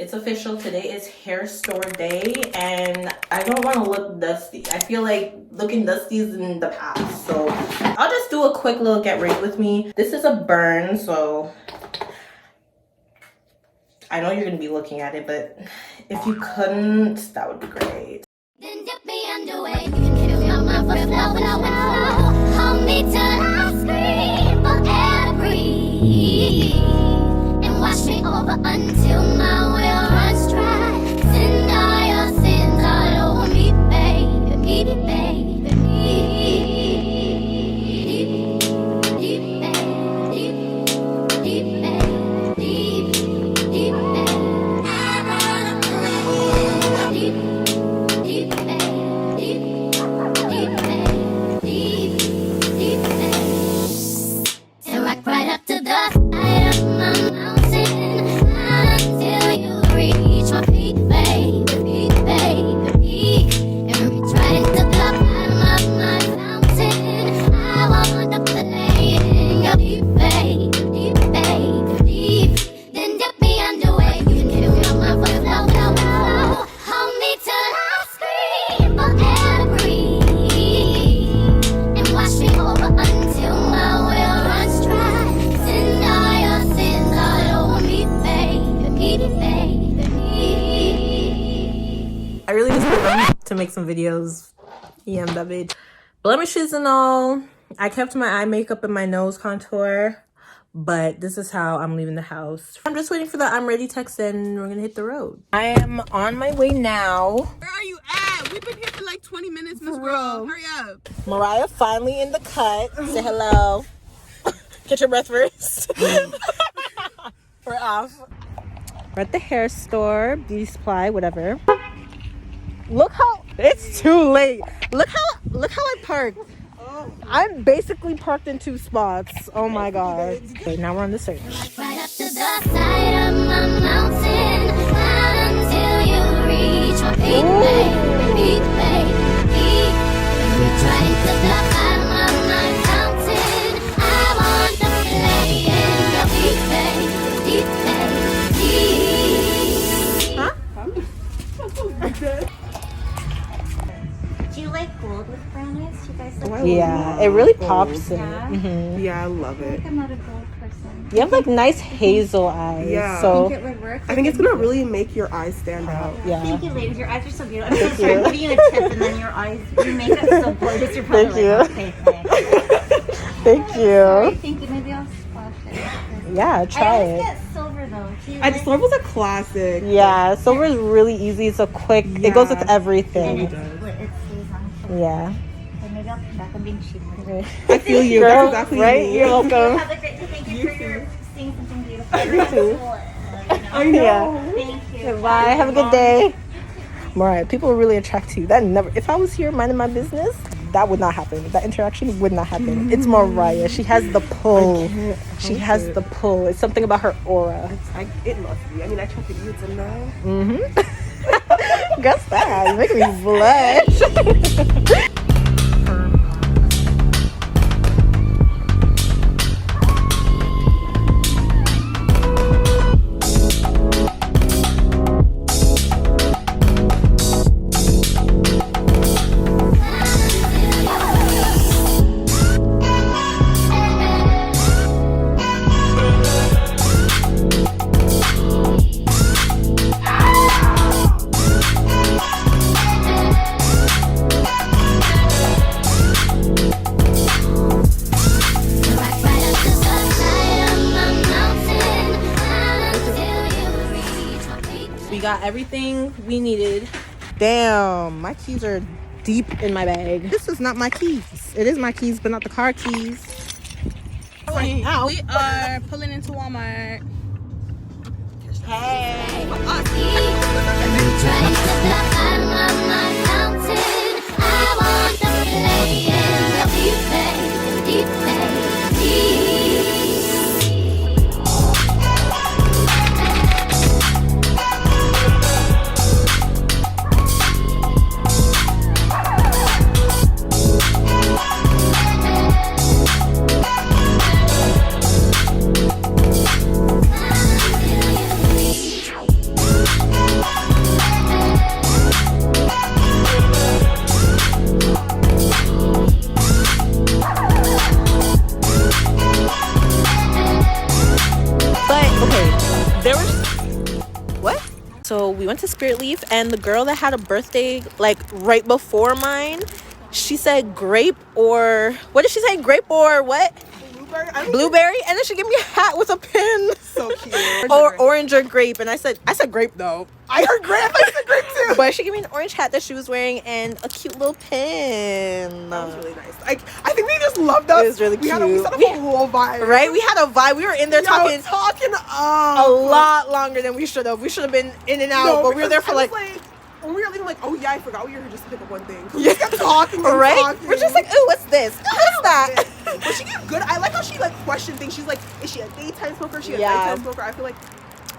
It's official. Today is hair store day and I don't want to look dusty. I feel like looking dusty is in the past. So I'll just do a quick little get ready with me. This is a burn, so I know you're going to be looking at it, but if you couldn't, that would be great. Then dip me underway. You can kill me on my foot, hold me till I scream for air breathe. And wash me over until my will runs dry. Send all your sins all over me, baby, baby, baby. Deep, deep, deep, deep, deep, I wanna deep, deep, deep, deep, till I right up to the side of my mountain until you reach my peak, baby, peak, baby, peak, and reach right into the bottom of my fountain. I wanna play in your deep, baby, deep, baby, deep. Then dip me underway. You can kill me on my foot, hold me till I scream for air breathe, and wash me over until my will runs dry. Send all your sins all over me, baby, baby, baby. I really just put them to make some videos. Yeah, I'm that bitch. Blemishes and all. I kept my eye makeup and my nose contour, but this is how I'm leaving the house. I'm just waiting for the I'm ready text and we're gonna hit the road. I am on my way now. Where are you at? We've been here for like 20 minutes, Miss Girl. Hurry up. Mariah finally in the cut. Say hello. Get your breath first. We're off. We're at the hair store, beauty supply, whatever. Look how it's too late. Look how I parked. I'm basically parked in two spots. Oh my god. Okay, now we're on the search. Right up to the side of my mountain until you reach my peak, baby, peak, baby, peak. Reach right into the bottom of my fountain. I want to play in your deep, baby, deep, baby, deep. Do you like gold with brown eyes? Do you guys like Yeah, it really pops it. Yeah. Yeah, I love it. I'm not a gold person. You have like nice hazel eyes. Yeah. I So think it would work. I think it's gonna really make your eyes stand out. yeah. Thank you, ladies. Your eyes are so beautiful. I'm so sorry. I'm giving you a tip, and then your eyes, your makeup's so gorgeous. You're probably Thank like, okay, thanks. Thank Sorry, you. thank you. Maybe I'll splash it. Yeah, I try always it. get silver though. Do you I like- Silver's a classic. Yeah, silver is really easy. It's a quick. It goes with Yeah. And everything. it stays on. Yeah. Okay, maybe I'll come back. I'm being cheap. I feel you. Girl, That's exactly right? me. You're welcome. Have a great day. Thank you for your seeing something beautiful. You too. I know. Yeah. Thank you. Bye. Have a good day. Mariah, people are really attracted to you. That never. If I was here minding my business, that would not happen. That interaction would not happen. It's Mariah. She has the pull. She has the pull. It's something about her aura. It must be. I mean, I tried to use them now. Guess that. You're making me blush. Got everything we needed. Damn, my keys are deep in my bag. This is not my keys. It is my keys, but not the car keys. We are pulling into Walmart. Hey. So we went to Spirit Leaf, and the girl that had a birthday like right before mine, she said grape, or what did she say? Grape or what? Blueberry. And then she gave me a hat with a pin. So cute. Or orange or grape. And I said grape though. I heard grape. I said grape too. But she gave me an orange hat that she was wearing and a cute little pin. That was really nice. Like, I think they just loved us. It was really cute. We set up a whole vibe. Right? We had a vibe. We were in there talking a lot longer than we should have. We should have been in and out, but we were there for like when we were leaving, like, oh yeah, I forgot we were here just to pick up one thing. We just kept talking, right? Talking. We're just like, ooh, what's this? Ooh, what's that? But she gave good. I like how she like questioned things. She's like, is she a daytime smoker? Is she a Yeah. nighttime smoker? I feel like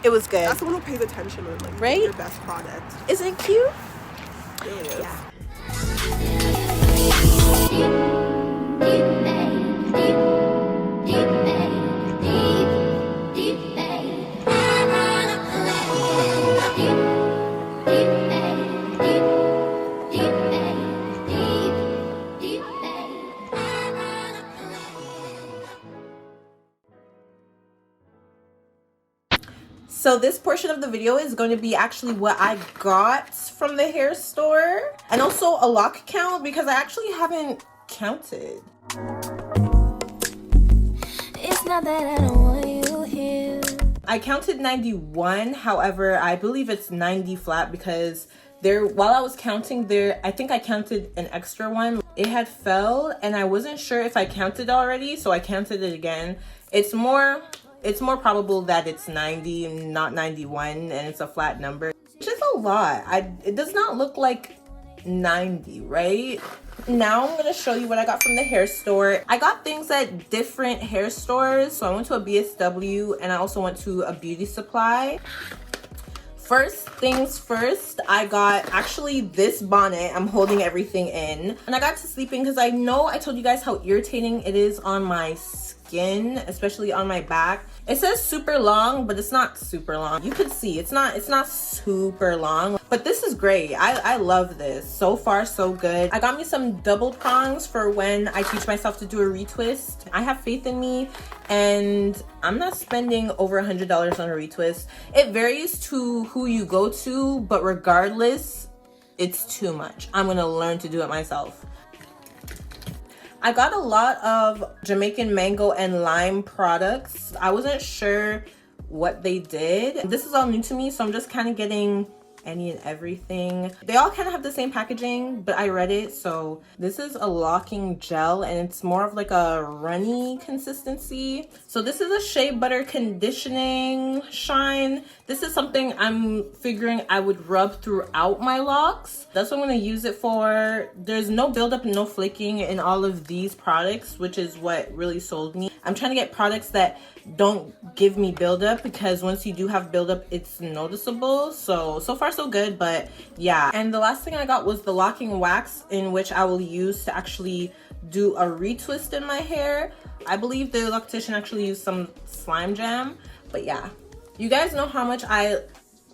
It was good. that's someone who pays attention and like Right? your best product. Isn't it cute? It really is. Yeah. So this portion of the video is going to be actually what I got from the hair store, and also a lock count because I actually haven't counted. It's not that I don't want you here. I counted 91, however, I believe it's 90 flat because there, while I was counting there, I think I counted an extra one. It had fell and I wasn't sure if I counted already, so I counted it again. It's more probable that it's 90 and not 91, and it's a flat number, which is a lot. It does not look like 90, right? Now I'm gonna show you what I got from the hair store. I got things at different hair stores. So I went to a BSW and I also went to a beauty supply. First things first, I got actually this bonnet. I'm holding everything in. And I got to sleeping because I know I told you guys how irritating it is on my skin, especially on my back. It says super long, but it's not super long. You could see it's not super long, but this is great. I love this. So far, so good. I got me some double prongs for when I teach myself to do a retwist. I have faith in me, and I'm not spending over $100 on a retwist. It varies to who you go to, but regardless, it's too much. I'm gonna learn to do it myself. I got a lot of Jamaican mango and lime products. I wasn't sure what they did. This is all new to me, so I'm just kind of getting any and everything. They all kind of have the same packaging, but I read it. So this is a locking gel, and it's more of like a runny consistency. So this is a Shea Butter Conditioning Shine. This is something I'm figuring I would rub throughout my locks. That's what I'm going to use it for. There's no buildup and no flaking in all of these products, which is what really sold me. I'm trying to get products that don't give me buildup, because once you do have buildup, it's noticeable. So far so good, but yeah. And the last thing I got was the locking wax, in which I will use to actually do a retwist in my hair. I believe the loctician actually used some slime jam, but yeah. You guys know how much I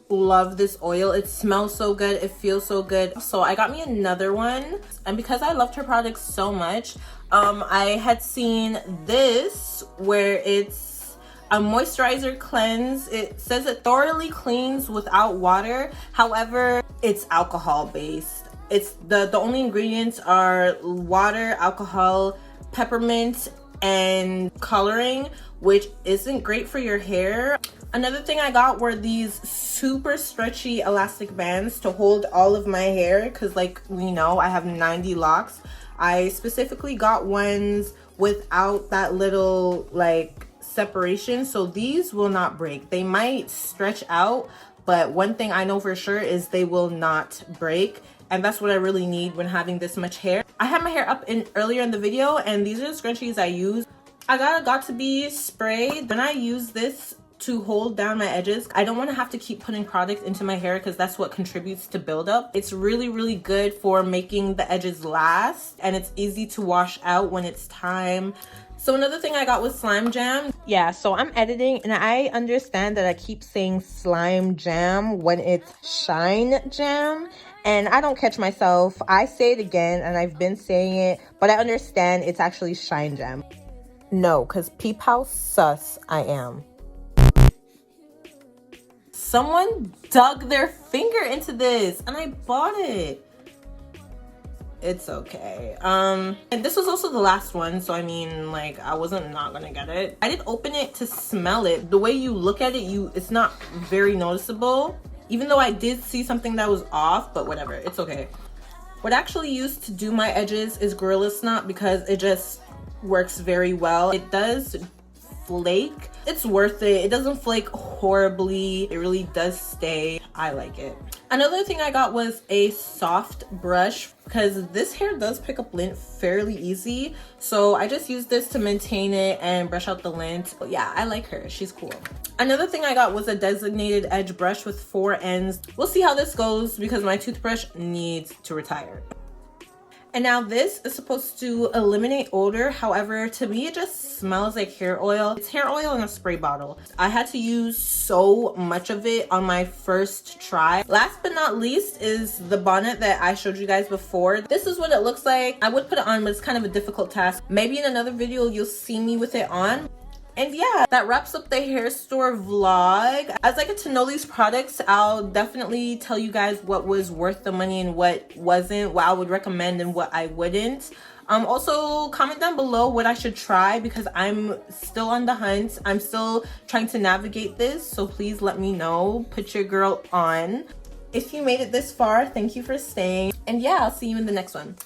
love this oil. It smells so good, it feels so good. So I got me another one, and because I loved her products so much, I had seen this where it's a moisturizer cleanse. It says it thoroughly cleans without water. However, it's alcohol based. It's the only ingredients are water, alcohol, peppermint, and coloring, which isn't great for your hair. Another thing I got were these super stretchy elastic bands to hold all of my hair, because like we know, I have 90 locks. I specifically got ones without that little like separation, so these will not break. They might stretch out, but one thing I know for sure is they will not break, and that's what I really need when having this much hair. I had my hair up earlier in the video, and these are the scrunchies I use. I got a Got2b spray. Then I use this to hold down my edges. I don't want to have to keep putting product into my hair, because that's what contributes to buildup. It's really good for making the edges last, and it's easy to wash out when it's time. So another thing I got was slime jam. Yeah, so I'm editing, and I understand that I keep saying slime jam when it's shine jam, and I don't catch myself. I say it again, and I've been saying it, but I understand it's actually shine jam. No, because peep how sus I am. Someone dug their finger into this and I bought it. It's okay. And this was also the last one, so I mean, like, I wasn't not gonna get it. I did open it to smell it. The way you look at it, it's not very noticeable, even though I did see something that was off, but whatever, it's okay. What I actually used to do my edges is Gorilla Snot because it just works very well. It does flake. It's worth it. It doesn't flake horribly. It really does stay. I like it. Another thing I got was a soft brush because this hair does pick up lint fairly easy. So I just use this to maintain it and brush out the lint. But yeah, I like her. She's cool. Another thing I got was a designated edge brush with 4 ends. We'll see how this goes because my toothbrush needs to retire. And now this is supposed to eliminate odor. However, to me, it just smells like hair oil. It's hair oil in a spray bottle. I had to use so much of it on my first try. Last but not least is the bonnet that I showed you guys before. This is what it looks like. I would put it on, but it's kind of a difficult task. Maybe in another video, you'll see me with it on. And yeah, that wraps up the hair store vlog. As I get to know these products, I'll definitely tell you guys what was worth the money and what wasn't, what I would recommend and what I wouldn't. Also, comment down below what I should try because I'm still on the hunt. I'm still trying to navigate this, so please let me know. Put your girl on. If you made it this far, thank you for staying. And yeah, I'll see you in the next one.